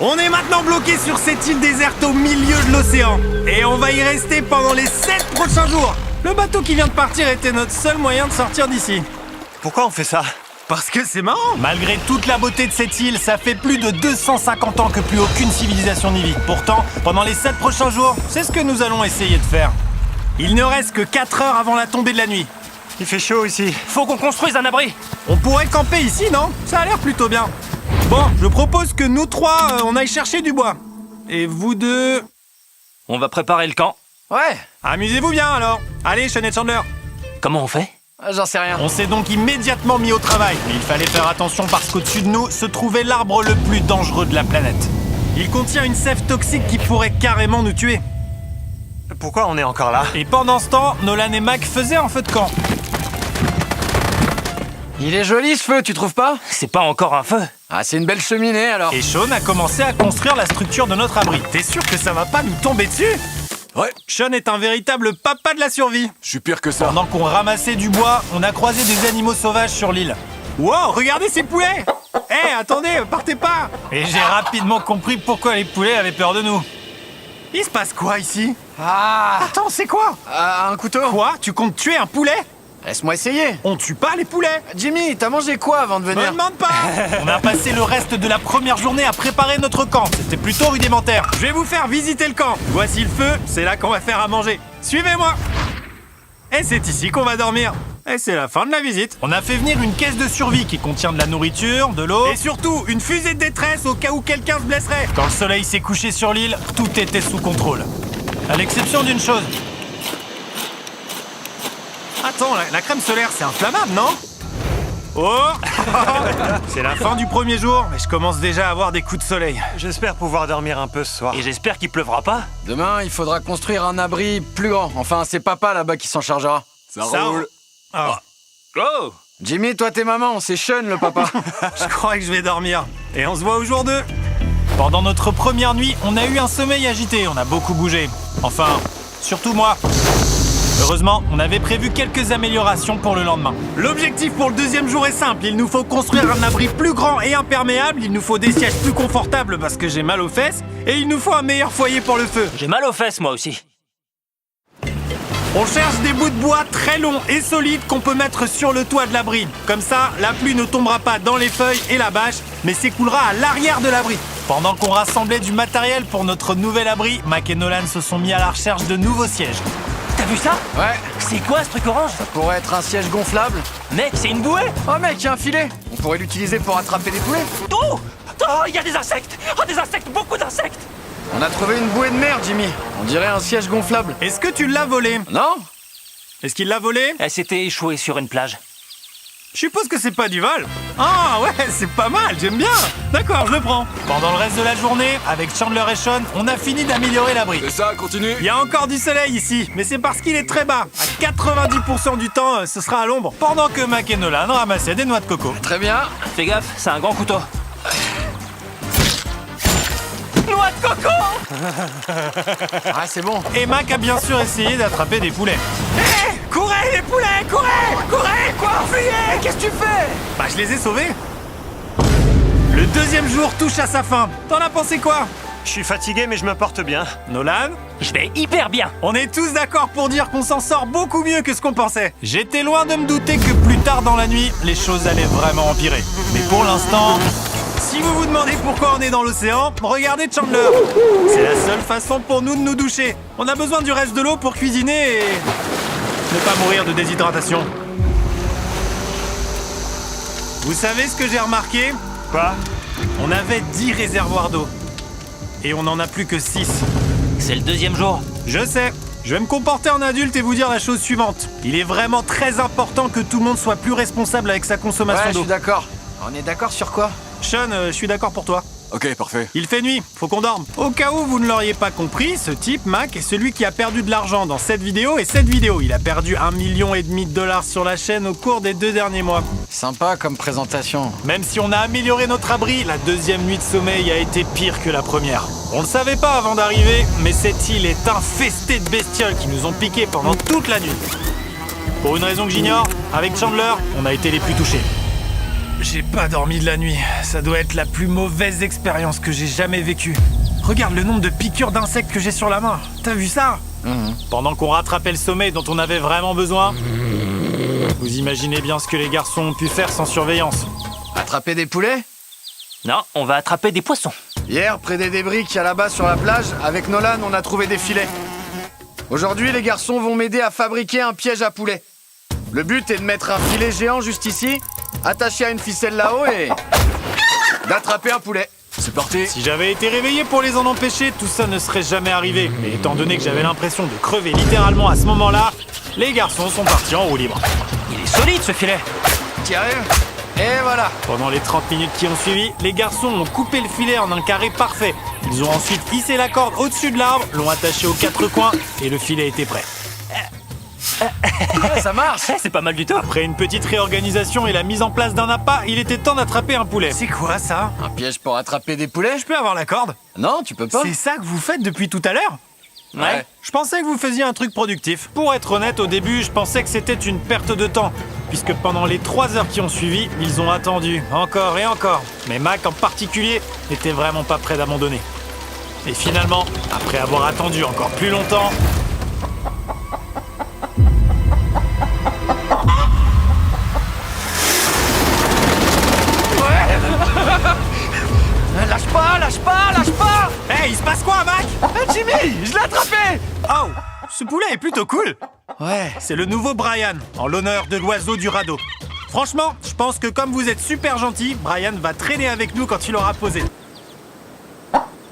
On est maintenant bloqué sur cette île déserte au milieu de l'océan. Et on va y rester pendant les 7 prochains jours. Le bateau qui vient de partir était notre seul moyen de sortir d'ici. Pourquoi on fait ça? Parce que c'est marrant. Malgré toute la beauté de cette île, ça fait plus de 250 ans que plus aucune civilisation n'y vit. Pourtant, pendant les 7 prochains jours, c'est ce que nous allons essayer de faire. Il ne reste que 4 heures avant la tombée de la nuit. Il fait chaud ici. Faut qu'on construise un abri. On pourrait camper ici, non? Ça a l'air plutôt bien. Bon, je propose que nous trois, on aille chercher du bois. Et vous deux... On va préparer le camp. Ouais, Amusez-vous bien alors. Allez, Sean et Chandler. Comment on fait? j'en sais rien. On s'est donc immédiatement mis au travail. Mais il fallait faire attention parce qu'au-dessus de nous se trouvait l'arbre le plus dangereux de la planète. Il contient une sève toxique qui pourrait carrément nous tuer. Pourquoi on est encore là? Et pendant ce temps, Nolan et Mac faisaient un feu de camp. Il est joli ce feu, tu trouves pas? C'est pas encore un feu. Ah, c'est une belle cheminée alors. Et Sean a commencé à construire la structure de notre abri. T'es sûr que ça va pas nous tomber dessus? Ouais, Sean est un véritable papa de la survie. je suis pire que ça. Pendant qu'on ramassait du bois, on a croisé des animaux sauvages sur l'île. Wow, regardez ces poulets! Hé, attendez, partez pas! Et j'ai rapidement compris pourquoi les poulets avaient peur de nous. Il se passe quoi ici? Ah, Attends, c'est quoi? un couteau. Quoi? Tu comptes tuer un poulet? Laisse-moi essayer. On tue pas les poulets! Jimmy, t'as mangé quoi avant de Me venir? demande pas! On a passé le reste de la première journée à préparer notre camp. C'était plutôt rudimentaire. Je vais vous faire visiter le camp. Voici le feu, c'est là qu'on va faire à manger. Suivez-moi! Et c'est ici qu'on va dormir. Et c'est la fin de la visite. On a fait venir une caisse de survie qui contient de la nourriture, de l'eau et surtout une fusée de détresse au cas où quelqu'un se blesserait. Quand le soleil s'est couché sur l'île, tout était sous contrôle. À l'exception d'une chose. Attends, la crème solaire, c'est inflammable, non? Oh! C'est la fin du premier jour, mais je commence déjà à avoir des coups de soleil. J'espère pouvoir dormir un peu ce soir. Et j'espère qu'il pleuvra pas. Demain, il faudra construire un abri plus grand. Enfin, c'est papa là-bas qui s'en chargera. Ça Ça roule. Ah, Oh! Jimmy, toi t'es maman, c'est Sean le papa. je crois que je vais dormir. Et on se voit au jour 2. Pendant notre première nuit, on a eu un sommeil agité, on a beaucoup bougé. Enfin, surtout moi. Heureusement, on avait prévu quelques améliorations pour le lendemain. L'objectif pour le deuxième jour est simple. Il nous faut construire un abri plus grand et imperméable. Il nous faut des sièges plus confortables parce que j'ai mal aux fesses. Et il nous faut un meilleur foyer pour le feu. J'ai mal aux fesses, moi aussi. On cherche des bouts de bois très longs et solides qu'on peut mettre sur le toit de l'abri. Comme ça, la pluie ne tombera pas dans les feuilles et la bâche, mais s'écoulera à l'arrière de l'abri. Pendant qu'on rassemblait du matériel pour notre nouvel abri, Mac et Nolan se sont mis à la recherche de nouveaux sièges. T'as vu ça? Ouais, C'est quoi ce truc orange? ça pourrait être un siège gonflable. Mec, c'est une bouée! Oh mec, il y a un filet. On pourrait l'utiliser pour attraper des poulets. Oh! Oh, il y a des insectes! Oh, des insectes! Beaucoup d'insectes! On a trouvé une bouée de mer, Jimmy. On dirait un siège gonflable. Est-ce que tu l'as volé? Non? Est-ce qu'il l'a volé? Elle s'était échouée sur une plage. Je suppose que c'est pas du vol. Ah ouais, c'est pas mal, j'aime bien. D'accord, je le prends. Pendant le reste de la journée, avec Chandler et Sean, on a fini d'améliorer l'abri. C'est ça, continue. Il y a encore du soleil ici, mais c'est parce qu'il est très bas. À 90% du temps, ce sera à l'ombre. Pendant que Mac et Nolan ramassaient des noix de coco. Très bien. Fais gaffe, c'est un grand couteau. Noix de coco! Ah, c'est bon. Et Mac a bien sûr essayé d'attraper des poulets. Hé! Courez les poulets! Courez! Courez! Quoi? Fuyez! Qu'est-ce que tu fais? Bah je les ai sauvés. Le deuxième jour touche à sa fin. T'en as pensé quoi? Je suis fatigué, mais je me porte bien. Nolan? Je vais hyper bien. On est tous d'accord pour dire qu'on s'en sort beaucoup mieux que ce qu'on pensait. J'étais loin de me douter que plus tard dans la nuit, les choses allaient vraiment empirer. Mais pour l'instant, si vous vous demandez pourquoi on est dans l'océan, regardez Chandler. C'est la seule façon pour nous de nous doucher. On a besoin du reste de l'eau pour cuisiner et ne pas mourir de déshydratation. Vous savez ce que j'ai remarqué? Quoi? On avait 10 réservoirs d'eau. Et on n'en a plus que 6. C'est le deuxième jour. Je sais. Je vais me comporter en adulte et vous dire la chose suivante. Il est vraiment très important que tout le monde soit plus responsable avec sa consommation Ouais, je d'eau. suis d'accord. On est d'accord sur quoi? Sean, je suis d'accord pour toi. Ok, parfait. Il fait nuit, faut qu'on dorme. Au cas où vous ne l'auriez pas compris, ce type, Mac, est celui qui a perdu de l'argent dans cette vidéo et cette vidéo. Il a perdu 1,5 million de dollars sur la chaîne au cours des 2 derniers mois. Sympa comme présentation. Même si on a amélioré notre abri, la deuxième nuit de sommeil a été pire que la première. On le savait pas avant d'arriver, mais cette île est infestée de bestioles qui nous ont piqué pendant toute la nuit. Pour une raison que j'ignore, avec Chandler, on a été les plus touchés. J'ai pas dormi de la nuit. Ça doit être la plus mauvaise expérience que j'ai jamais vécue. Regarde le nombre de piqûres d'insectes que j'ai sur la main. T'as vu ça? Pendant qu'on rattrapait le sommeil dont on avait vraiment besoin, vous imaginez bien ce que les garçons ont pu faire sans surveillance. Attraper des poulets? Non, on va attraper des poissons. Hier, près des débris qu'il y a là-bas sur la plage, avec Nolan, on a trouvé des filets. Aujourd'hui, les garçons vont m'aider à fabriquer un piège à poulet. Le but est de mettre un filet géant juste ici, attaché à une ficelle là-haut et... d'attraper un poulet. C'est parti. Si j'avais été réveillé pour les en empêcher, tout ça ne serait jamais arrivé. Mais étant donné que j'avais l'impression de crever littéralement à ce moment-là, les garçons sont partis en roue libre. Il est solide ce filet. Sérieux? Et voilà. Pendant les 30 minutes qui ont suivi, les garçons ont coupé le filet en un carré parfait. Ils ont ensuite hissé la corde au-dessus de l'arbre, l'ont attaché aux 4 coins et le filet était prêt. Ouais, ça marche. C'est pas mal du tout. Après une petite réorganisation et la mise en place d'un appât, il était temps d'attraper un poulet. C'est quoi ça? Un piège pour attraper des poulets? Je peux avoir la corde? Non, tu peux pas. C'est ça que vous faites depuis tout à l'heure? Ouais. Je pensais que vous faisiez un truc productif. Pour être honnête, au début, je pensais que c'était une perte de temps. Puisque pendant les 3 heures qui ont suivi, ils ont attendu, encore et encore. Mais Mac en particulier n'était vraiment pas prêt d'abandonner. Et finalement, après avoir attendu encore plus longtemps... Lâche pas, lâche pas, lâche pas. Hey, il se passe quoi, Mac? Jimmy, je l'ai attrapé. Oh, ce poulet est plutôt cool. Ouais. C'est le nouveau Brian, en l'honneur de l'oiseau du radeau. Franchement, je pense que comme vous êtes super gentil, Brian va traîner avec nous quand il aura posé.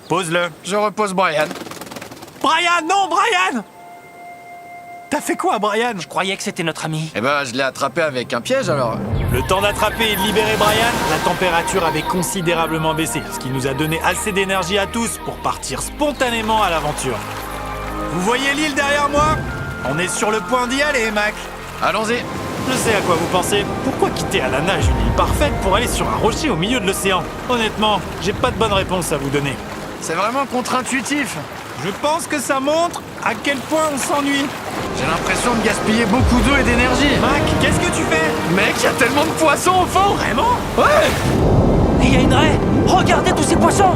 Pose-le. Je repose Brian. Brian, non, Brian! T'as fait quoi, Brian? Je croyais que c'était notre ami. Eh ben, je l'ai attrapé avec un piège alors. Le temps d'attraper et de libérer Brian, la température avait considérablement baissé, ce qui nous a donné assez d'énergie à tous pour partir spontanément à l'aventure. Vous voyez l'île derrière moi? On est sur le point d'y aller, Mac. Allons-y. Je sais à quoi vous pensez. Pourquoi quitter à la nage une île parfaite pour aller sur un rocher au milieu de l'océan? Honnêtement, j'ai pas de bonne réponse à vous donner. C'est vraiment contre-intuitif. Je pense que ça montre à quel point on s'ennuie. J'ai l'impression de gaspiller beaucoup d'eau et d'énergie. Mac, qu'est-ce que tu fais? Mec, il y a tellement de poissons au fond. Vraiment? Ouais. Et il y a une raie. Regardez tous ces poissons.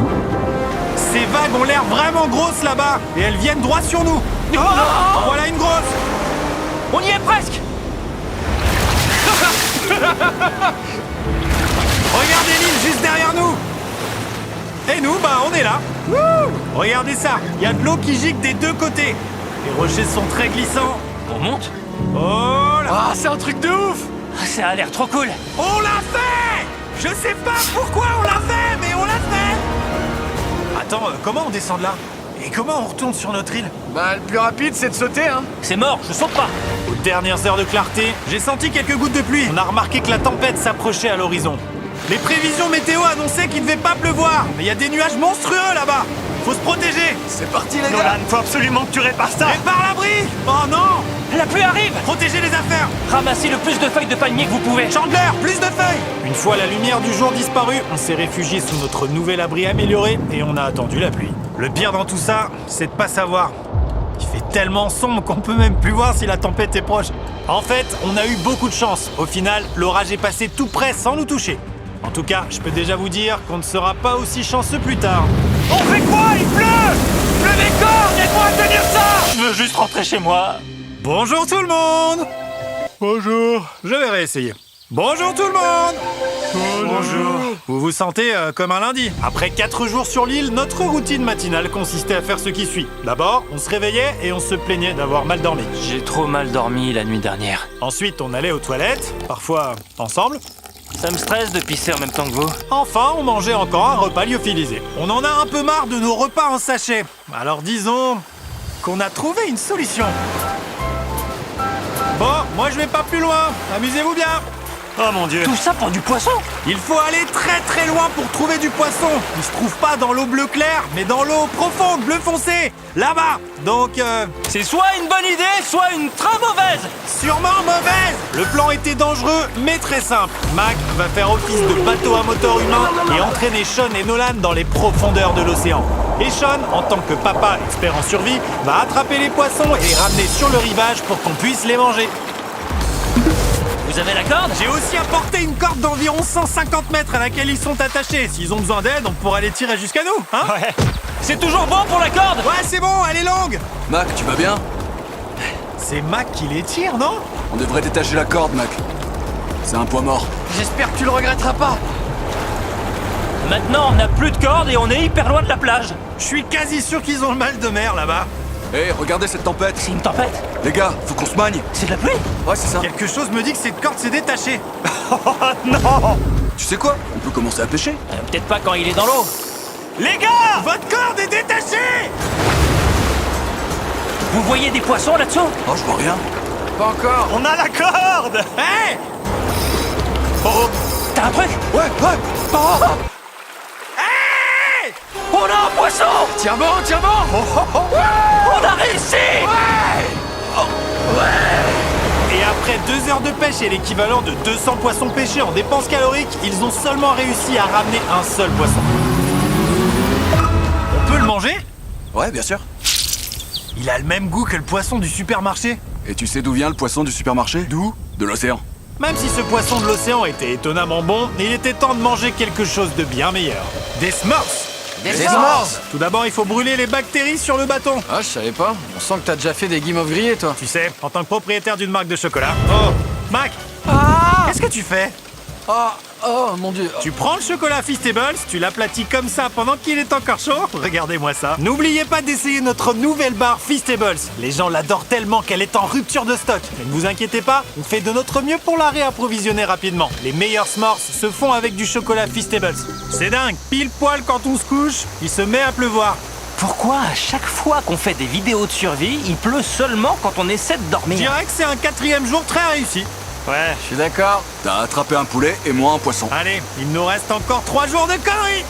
Ces vagues ont l'air vraiment grosses là-bas et elles viennent droit sur nous. En voilà une grosse. On y est presque. Regardez l'île juste derrière nous. Et nous, bah on est là. Wouh! Regardez ça, il y a de l'eau qui gicle des deux côtés. Les rochers sont très glissants. On monte. Oh là! Ah, c'est un truc de ouf. Ça a l'air trop cool. On l'a fait! Je sais pas pourquoi on l'a fait, mais on l'a fait! Attends, comment on descend de là? Et comment on retourne sur notre île? Bah, le plus rapide, c'est de sauter, hein. C'est mort, je saute pas. Aux dernières heures de clarté, j'ai senti quelques gouttes de pluie. On a remarqué que la tempête s'approchait à l'horizon. Les prévisions météo annonçaient qu'il ne devait pas pleuvoir, mais il y a des nuages monstrueux là-bas. Faut se protéger. C'est parti, les gars. Nolan, faut absolument que tu répares ça. Prépare l'abri. Oh non! La pluie arrive. Protégez les affaires. Ramassez le plus de feuilles de palmier que vous pouvez. Chandler, plus de feuilles. Une fois la lumière du jour disparue, on s'est réfugié sous notre nouvel abri amélioré et on a attendu la pluie. Le pire dans tout ça, c'est de pas savoir. Il fait tellement sombre qu'on peut même plus voir si la tempête est proche. En fait, on a eu beaucoup de chance. Au final, l'orage est passé tout près sans nous toucher. En tout cas, je peux déjà vous dire qu'on ne sera pas aussi chanceux plus tard. On fait quoi? Il pleut. Le décor, aide-moi à tenir ça. Je veux juste rentrer chez moi. Bonjour tout le monde. Bonjour. Je vais réessayer. Bonjour tout le monde. Bonjour. Vous vous sentez comme un lundi. Après 4 jours sur l'île, notre routine matinale consistait à faire ce qui suit. D'abord, on se réveillait et on se plaignait d'avoir mal dormi. J'ai trop mal dormi la nuit dernière. Ensuite, on allait aux toilettes, parfois ensemble. Ça me stresse de pisser en même temps que vous. Enfin, on mangeait encore un repas lyophilisé. On en a un peu marre de nos repas en sachet. Alors disons qu'on a trouvé une solution. Bon, moi je vais pas plus loin. Amusez-vous bien. Oh mon Dieu. Tout ça pour du poisson? Il faut aller très très loin pour trouver du poisson. Il se trouve pas dans l'eau bleu clair, mais dans l'eau profonde, bleu foncé, là-bas. Donc, C'est soit une bonne idée, soit une très mauvaise. sûrement mauvaise. Le plan était dangereux, mais très simple. Mac va faire office de bateau à moteur humain et entraîner Sean et Nolan dans les profondeurs de l'océan. Et Sean, en tant que papa expert en survie, va attraper les poissons et les ramener sur le rivage pour qu'on puisse les manger. Vous avez la corde? J'ai aussi apporté une corde d'environ 150 mètres à laquelle ils sont attachés. S'ils ont besoin d'aide, on pourra les tirer jusqu'à nous, hein? Ouais. C'est toujours bon pour la corde? Ouais, c'est bon, elle est longue. Mac, tu vas bien? C'est Mac qui les tire, non? On devrait détacher la corde, Mac. C'est un point mort. J'espère que tu le regretteras pas. Maintenant, on n'a plus de corde et on est hyper loin de la plage. Je suis quasi sûr qu'ils ont le mal de mer là-bas. Hé, regardez cette tempête. C'est une tempête? Les gars, faut qu'on se magne. C'est de la pluie? Ouais, c'est ça. Quelque chose me dit que cette corde s'est détachée. Non! Tu sais quoi? On peut commencer à pêcher. Peut-être pas quand il est dans l'eau. Les gars! Votre corde est détachée! Vous voyez des poissons là-dessous? Oh, je vois rien. Pas encore. On a la corde! Hé! T'as un truc? Ouais. Oh. Hé! On a un poisson! Tiens bon, tiens bon. On a réussi! Et après 2 heures de pêche et l'équivalent de 200 poissons pêchés en dépenses caloriques, ils ont seulement réussi à ramener un seul poisson. On peut le manger? Ouais, bien sûr. Il a le même goût que le poisson du supermarché. Et tu sais d'où vient le poisson du supermarché? D'où? De l'océan. Même si ce poisson de l'océan était étonnamment bon, il était temps de manger quelque chose de bien meilleur. Des s'mores! Des s'mores. Tout d'abord, il faut brûler les bactéries sur le bâton. Ah, je savais pas. On sent que t'as déjà fait des guimauves grillés, toi. Tu sais, en tant que propriétaire d'une marque de chocolat... Oh, Mac! Qu'est-ce que tu fais? Oh, mon Dieu. Tu prends le chocolat Feastables, tu l'aplatis comme ça pendant qu'il est encore chaud. Regardez-moi ça. N'oubliez pas d'essayer notre nouvelle barre Feastables. Les gens l'adorent tellement qu'elle est en rupture de stock. Mais ne vous inquiétez pas, on fait de notre mieux pour la réapprovisionner rapidement. Les meilleurs s'mores se font avec du chocolat Feastables. C'est dingue, pile poil quand on se couche, il se met à pleuvoir. Pourquoi à chaque fois qu'on fait des vidéos de survie, il pleut seulement quand on essaie de Je dormir? dirais que c'est un 4e jour très réussi. Ouais. Je suis d'accord. T'as attrapé un poulet et moi un poisson. Allez, il nous reste encore 3 jours de conneries.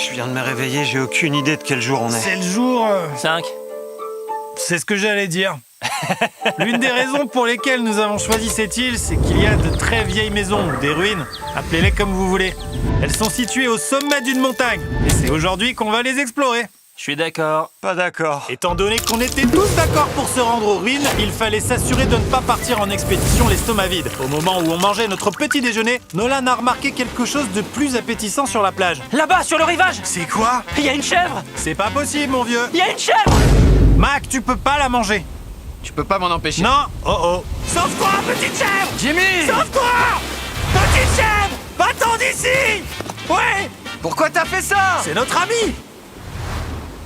Je viens de me réveiller, j'ai aucune idée de quel jour on est. C'est le jour... 5. C'est ce que j'allais dire. L'une des raisons pour lesquelles nous avons choisi cette île, c'est qu'il y a de très vieilles maisons ou des ruines, appelez-les comme vous voulez. Elles sont situées au sommet d'une montagne, et c'est aujourd'hui qu'on va les explorer. Je suis d'accord. Pas d'accord. Étant donné qu'on était tous d'accord pour se rendre aux ruines, il fallait s'assurer de ne pas partir en expédition l'estomac vide. Au moment où on mangeait notre petit déjeuner, Nolan a remarqué quelque chose de plus appétissant sur la plage. Là-bas, sur le rivage, C'est quoi? il y a une chèvre! C'est pas possible, mon vieux. Il y a une chèvre! Mac, tu peux pas la manger. Tu peux pas m'en empêcher. Non, oh. Sauve-toi, petite chèvre! Jimmy! Sauve-toi! Petite chèvre! Va-t'en d'ici! Ouais! Pourquoi t'as fait ça? C'est notre ami!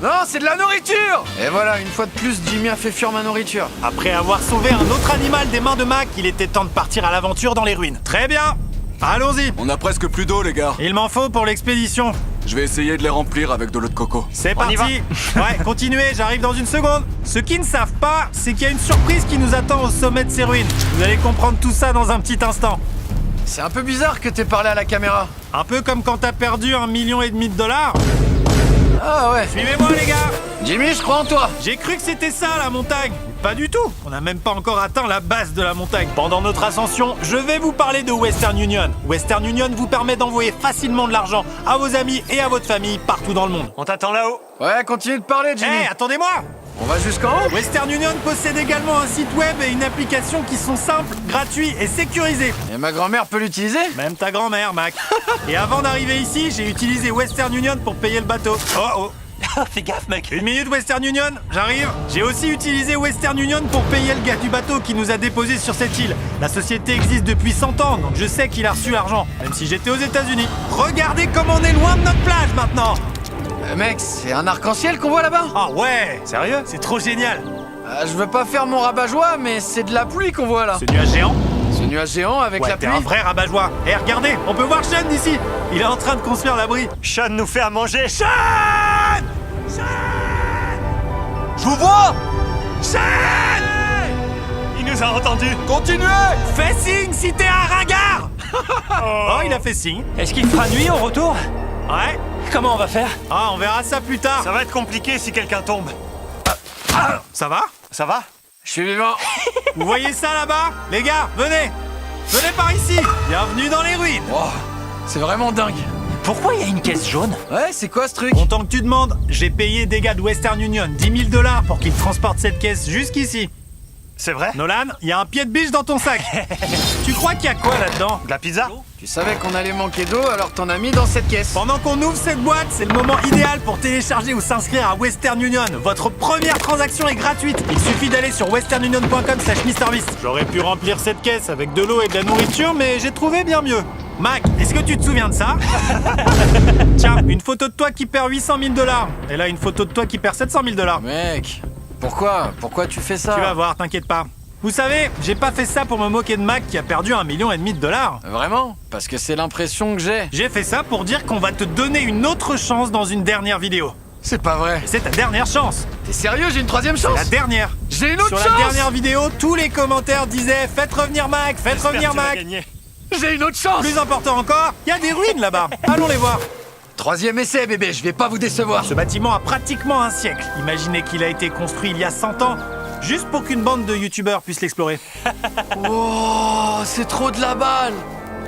Non, c'est de la nourriture. Et voilà, une fois de plus, Jimmy a fait fuir ma nourriture. Après avoir sauvé un autre animal des mains de Mac, il était temps de partir à l'aventure dans les ruines. Très bien! Allons-y! On a presque plus d'eau, les gars. Il m'en faut pour l'expédition. Je vais essayer de les remplir avec de l'eau de coco. C'est On y parti! Ouais, continuez, j'arrive dans une seconde. Ceux qui ne savent pas, c'est qu'il y a une surprise qui nous attend au sommet de ces ruines. Vous allez comprendre tout ça dans un petit instant. C'est un peu bizarre que t'aies parlé à la caméra. Un peu comme quand t'as perdu 1,5 million de dollars. Ah ouais. Suivez-moi, les gars! Jimmy, je crois en toi. J'ai cru que c'était ça, la montagne. Pas du tout. On n'a même pas encore atteint la base de la montagne. Pendant notre ascension, je vais vous parler de Western Union. Western Union vous permet d'envoyer facilement de l'argent à vos amis et à votre famille partout dans le monde. On t'attend là-haut. Ouais, continue de parler, Hé, Jimmy. attendez-moi! On va jusqu'en haut. Western Union possède également un site web et une application qui sont simples, gratuits et sécurisés. Et ma grand-mère peut l'utiliser? Même ta grand-mère, Mac. Et avant d'arriver ici, j'ai utilisé Western Union pour payer le bateau. Oh. Fais gaffe, mec! 1 minute, Western Union, j'arrive. J'ai aussi utilisé Western Union pour payer le gars du bateau qui nous a déposés sur cette île. La société existe depuis 100 ans, donc je sais qu'il a reçu l'argent, même si j'étais aux États-Unis. Regardez comme on est loin de notre plage maintenant. Mec, c'est un arc-en-ciel qu'on voit là-bas. Ah ouais, sérieux? C'est trop génial. Je veux pas faire mon rabat-joie, mais c'est de la pluie qu'on voit là. Ce nuage géant? Ce nuage géant avec Ouais, la t'es pluie. un vrai rabat-joie. Eh, regardez, on peut voir Sean d'ici. Il est en train de construire l'abri. Sean nous fait à manger. Sean! Je vous vois! Sean! Il nous a entendus. Continuez! Fais signe si t'es un ringard! Oh, il a fait signe. Est-ce qu'il fera nuit au retour? Ouais. Comment on va faire? Ah, on verra ça plus tard. Ça va être compliqué si quelqu'un tombe. Ça va? Ça va? Je suis vivant. Vous voyez ça là-bas? Les gars, venez! Venez par ici! Bienvenue dans les ruines! Oh, c'est vraiment dingue. Pourquoi il y a une caisse jaune? Ouais, c'est quoi ce truc? Content que tu demandes, j'ai payé des gars de Western Union 10 000 $ pour qu'ils transportent cette caisse jusqu'ici. C'est vrai? Nolan, il y a un pied de biche dans ton sac. Tu crois qu'il y a quoi là-dedans? De la pizza? Tu savais qu'on allait manquer d'eau, alors t'en as mis dans cette caisse. Pendant qu'on ouvre cette boîte, c'est le moment idéal pour télécharger ou s'inscrire à Western Union. Votre première transaction est gratuite. Il suffit d'aller sur westernunion.com/MrBeast. J'aurais pu remplir cette caisse avec de l'eau et de la nourriture, mais j'ai trouvé bien mieux. Mac, est-ce que tu te souviens de ça? Tiens, une photo de toi qui perd 800 000 $. Et là, une photo de toi qui perd 700 000 $. Mec, pourquoi tu fais ça? Tu vas voir, t'inquiète pas. Vous savez, j'ai pas fait ça pour me moquer de Mac qui a perdu 1,5 million de $. Vraiment? Parce que c'est l'impression que j'ai. J'ai fait ça pour dire qu'on va te donner une autre chance dans une dernière vidéo. C'est pas vrai. C'est ta dernière chance. T'es sérieux? J'ai une troisième chance? La dernière. J'ai une autre Sur chance! la dernière vidéo, tous les commentaires disaient « Faites revenir Mac, faites revenir Mac ». J'ai une autre chance! Plus important encore, il y a des ruines là-bas. Allons les voir. Troisième essai, bébé, je vais pas vous décevoir. Ce bâtiment a pratiquement un siècle. Imaginez qu'il a été construit il y a 100 ans, juste pour qu'une bande de youtubeurs puisse l'explorer. Oh, c'est trop de la balle!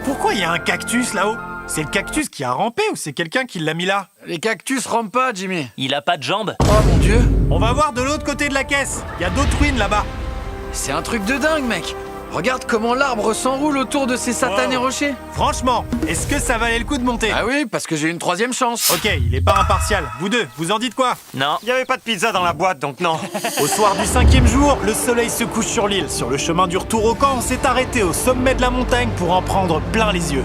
Pourquoi il y a un cactus là-haut? C'est le cactus qui a rampé ou c'est quelqu'un qui l'a mis là? Les cactus rampent pas, Jimmy. Il a pas de jambes? Oh mon dieu! On va voir de l'autre côté de la caisse. Il y a d'autres ruines là-bas. C'est un truc de dingue, mec! Regarde comment l'arbre s'enroule autour de ces satanés Wow. rochers. Franchement, est-ce que ça valait le coup de monter? Ah oui, parce que j'ai une troisième chance. Ok, il est pas impartial. Vous deux, vous en dites quoi? Non. Il y avait pas de pizza dans la boîte, donc non. Au soir du 5e jour, le soleil se couche sur l'île. Sur le chemin du retour au camp, on s'est arrêté au sommet de la montagne pour en prendre plein les yeux.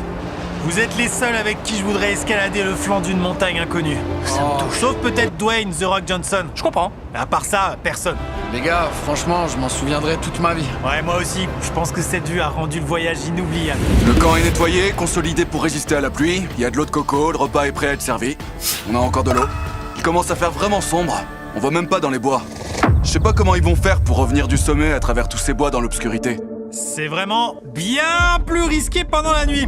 Vous êtes les seuls avec qui je voudrais escalader le flanc d'une montagne inconnue. Sauf peut-être Dwayne The Rock Johnson. Je comprends. À part ça, personne. Les gars, franchement, je m'en souviendrai toute ma vie. Ouais, moi aussi. Je pense que cette vue a rendu le voyage inoubliable. Le camp est nettoyé, consolidé pour résister à la pluie. Il y a de l'eau de coco, le repas est prêt à être servi. On a encore de l'eau. Il commence à faire vraiment sombre. On voit même pas dans les bois. Je sais pas comment ils vont faire pour revenir du sommet à travers tous ces bois dans l'obscurité. C'est vraiment bien plus risqué pendant la nuit.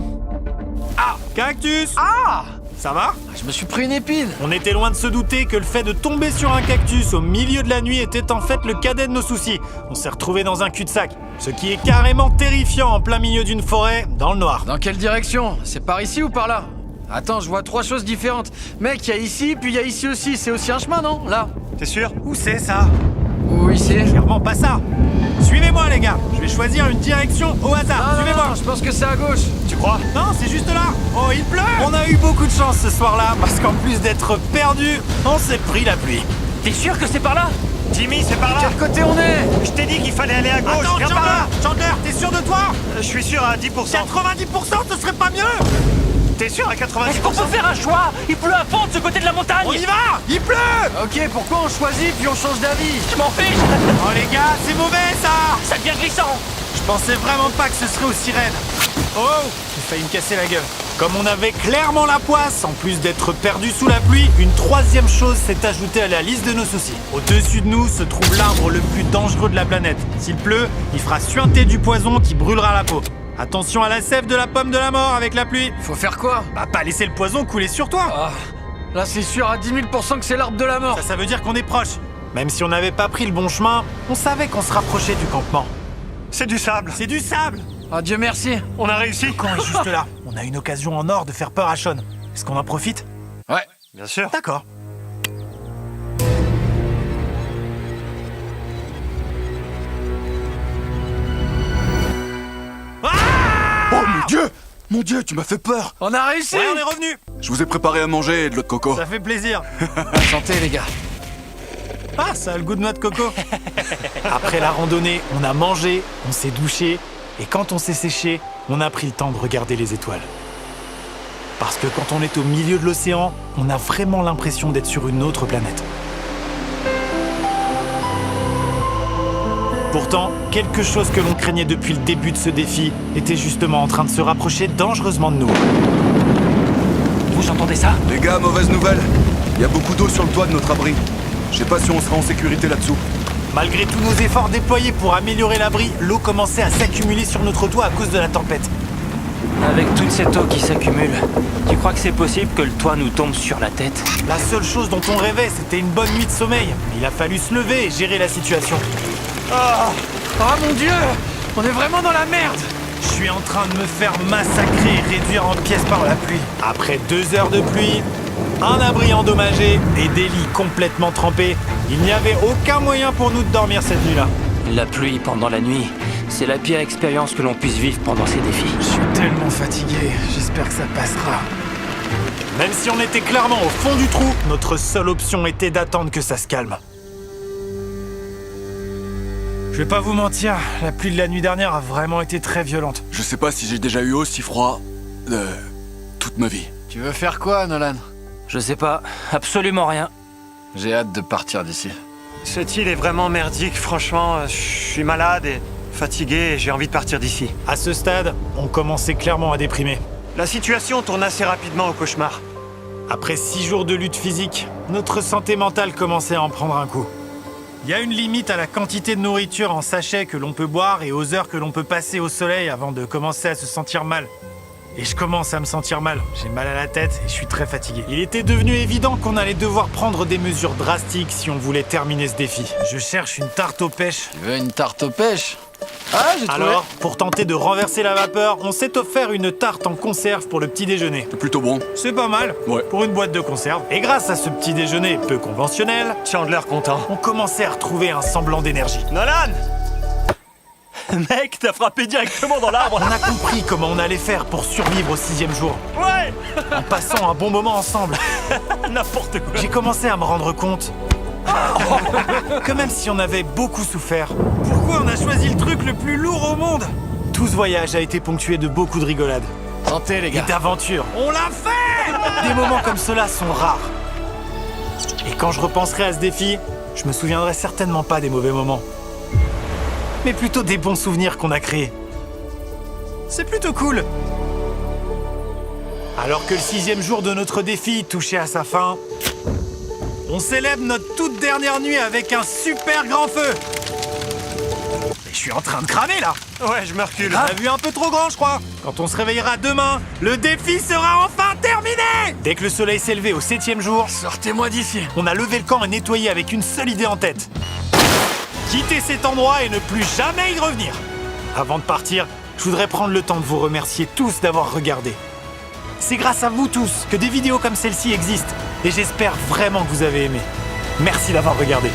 Ah, cactus! Ah! Ça va? Je me suis pris une épine. On était loin de se douter que le fait de tomber sur un cactus au milieu de la nuit était en fait le cadet de nos soucis. On s'est retrouvés dans un cul-de-sac, ce qui est carrément terrifiant en plein milieu d'une forêt, dans le noir. Dans quelle direction? C'est par ici ou par là? Attends, je vois trois choses différentes. Mec, il y a ici, puis il y a ici aussi. C'est aussi un chemin, non? Là? T'es sûr? Où c'est ça? Où ici? Clairement pas ça. Suivez-moi les gars, je vais choisir une direction au hasard. Suivez-moi. Je pense que c'est à gauche. Tu crois? Non, c'est juste là. Oh, il pleut. On a eu beaucoup de chance ce soir-là, parce qu'en plus d'être perdu, on s'est pris la pluie. T'es sûr que c'est par là? Jimmy, c'est par là! Quel côté on est? Je t'ai dit qu'il fallait aller à gauche! Attends, Viens par là! Chandler, t'es sûr de toi? Je suis sûr à 10%. 90%, ce serait pas mieux? T'es sûr à 90%? Est-ce qu'on peut faire un choix? Il pleut à fond de ce côté de la montagne! On y va. Il pleut. Ok, pourquoi on choisit puis on change d'avis? Je m'en fiche! Oh les gars, c'est mauvais ça. Ça devient glissant! Je pensais vraiment pas que ce serait aussi raide. Oh, j'ai failli me casser la gueule. Comme on avait clairement la poisse, en plus d'être perdu sous la pluie, une troisième chose s'est ajoutée à la liste de nos soucis. Au-dessus de nous se trouve l'arbre le plus dangereux de la planète. S'il pleut, il fera suinter du poison qui brûlera la peau. Attention à la sève de la pomme de la mort avec la pluie. Faut faire quoi? Bah pas laisser le poison couler sur toi. Ah, là c'est sûr à 10 000% que c'est l'arbre de la mort. Ça veut dire qu'on est proche. Même si on n'avait pas pris le bon chemin, on savait qu'on se rapprochait du campement. C'est du sable! C'est du sable. Ah, Dieu merci. On a réussi! Le camp est juste là. On a une occasion en or de faire peur à Sean. Est-ce qu'on en profite? Ouais. Bien sûr! D'accord. Oh mon dieu! Mon dieu, tu m'as fait peur! On a réussi. Ouais, on est revenu. Je vous ai préparé à manger et de l'eau de coco. Ça fait plaisir. Santé les gars. Ah, ça a le goût de noix de coco. Après la randonnée, on a mangé, on s'est douché, et quand on s'est séché, on a pris le temps de regarder les étoiles. Parce que quand on est au milieu de l'océan, on a vraiment l'impression d'être sur une autre planète. Pourtant, quelque chose que l'on craignait depuis le début de ce défi était justement en train de se rapprocher dangereusement de nous. Vous entendez ça? Les gars, mauvaise nouvelle. Il y a beaucoup d'eau sur le toit de notre abri. Je sais pas si on sera en sécurité là-dessous. Malgré tous nos efforts déployés pour améliorer l'abri, l'eau commençait à s'accumuler sur notre toit à cause de la tempête. Avec toute cette eau qui s'accumule, tu crois que c'est possible que le toit nous tombe sur la tête? La seule chose dont on rêvait, c'était une bonne nuit de sommeil. Il a fallu se lever et gérer la situation. Ah mon dieu! On est vraiment dans la merde! Je suis en train de me faire massacrer et réduire en pièces par la pluie. Après 2 heures de pluie, un abri endommagé et des lits complètement trempés, il n'y avait aucun moyen pour nous de dormir cette nuit-là. La pluie pendant la nuit, c'est la pire expérience que l'on puisse vivre pendant ces défis. Je suis tellement fatigué, j'espère que ça passera. Même si on était clairement au fond du trou, notre seule option était d'attendre que ça se calme. Je vais pas vous mentir, la pluie de la nuit dernière a vraiment été très violente. Je sais pas si j'ai déjà eu aussi froid de toute ma vie. Tu veux faire quoi, Nolan? Je sais pas, absolument rien. J'ai hâte de partir d'ici. Cette île est vraiment merdique, franchement. Je suis malade et fatigué et j'ai envie de partir d'ici. À ce stade, on commençait clairement à déprimer. La situation tourne assez rapidement au cauchemar. Après 6 jours de lutte physique, notre santé mentale commençait à en prendre un coup. Il y a une limite à la quantité de nourriture en sachet que l'on peut boire et aux heures que l'on peut passer au soleil avant de commencer à se sentir mal. Et je commence à me sentir mal. J'ai mal à la tête et je suis très fatigué. Il était devenu évident qu'on allait devoir prendre des mesures drastiques si on voulait terminer ce défi. Je cherche une tarte aux pêches. Tu veux une tarte aux pêches? Ah, j'ai trouvé. Alors, pour tenter de renverser la vapeur, on s'est offert une tarte en conserve pour le petit déjeuner. C'est plutôt bon. C'est pas mal Ouais. pour une boîte de conserve. Et grâce à ce petit déjeuner peu conventionnel, Chandler content. on commençait à retrouver un semblant d'énergie. Nolan! Mec, t'as frappé directement dans l'arbre. On a compris comment on allait faire pour survivre au 6e jour, Ouais! en passant un bon moment ensemble. N'importe quoi. J'ai commencé à me rendre compte que même si on avait beaucoup souffert, pourquoi on a choisi le truc le plus lourd au monde? Tout ce voyage a été ponctué de beaucoup de rigolades Tentez, les et gars. d'aventures. On l'a fait! Des moments comme cela sont rares. Et quand je repenserai à ce défi, je me souviendrai certainement pas des mauvais moments, mais plutôt des bons souvenirs qu'on a créés. C'est plutôt cool. Alors que le 6e jour de notre défi touchait à sa fin, on célèbre notre toute dernière nuit avec un super grand feu. Mais je suis en train de cramer là. Ouais, je me recule. On a vu un peu trop grand, je crois. Quand on se réveillera demain, le défi sera enfin terminé. Dès que le soleil s'est levé au 7e jour, Sortez-moi d'ici. on a levé le camp et nettoyé avec une seule idée en tête. Quitter cet endroit et ne plus jamais y revenir. Avant de partir, je voudrais prendre le temps de vous remercier tous d'avoir regardé. C'est grâce à vous tous que des vidéos comme celle-ci existent et j'espère vraiment que vous avez aimé. Merci d'avoir regardé.